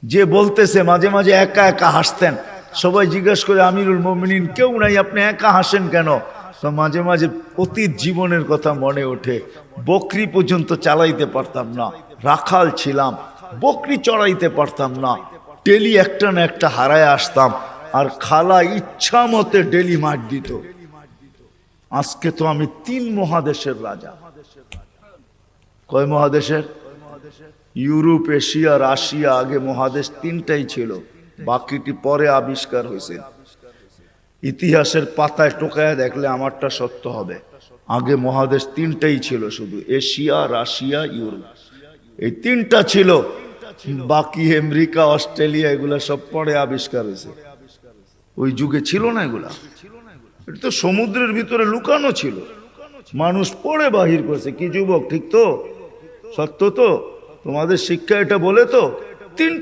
যে বলতেছে মাঝে মাঝে একা একা হাসতেন, সবাই জিজ্ঞেস করে আমিরুল মুমিনিন কেউ নাই, আপনি একা হাসেন কেন? তো মাঝে মাঝে অতীত জীবনের কথা মনে ওঠে। বকরি পর্যন্ত চালাইতে পারতাম না, রাখাল ছিলাম, বকরি চড়াইতে পারতাম না, ডেলি একটা না একটা হারায় আসতাম, আর খালা ইচ্ছা মতে ডেলি মার দিত। আজকে তো আমি 3 মহাদেশের রাজা। কয় মহাদেশের? Europe, Asia, Russia. আগে মহাদেশ 3টাই ছিল, বাকিটি পরে আবিষ্কার হয়েছে। ইতিহাসের পাতায় টোকায় দেখলে আমারটা সত্য হবে। আগে মহাদেশ 3টাই ছিল, শুধু এশিয়া, রাশিয়া, ইউরোপ, এই 3টা ছিল। বাকি আমেরিকা, অস্ট্রেলিয়া এগুলা সব পরে আবিষ্কার হয়েছে। ওই যুগে ছিল না এগুলা। এটা তো সমুদ্রের ভিতরে লুকানো ছিল, মানুষ পড়ে বাহির করছে। কি যুবক, ঠিক তো? সত্য তো? তোমাদের শিক্ষা এটা বলে তো? 3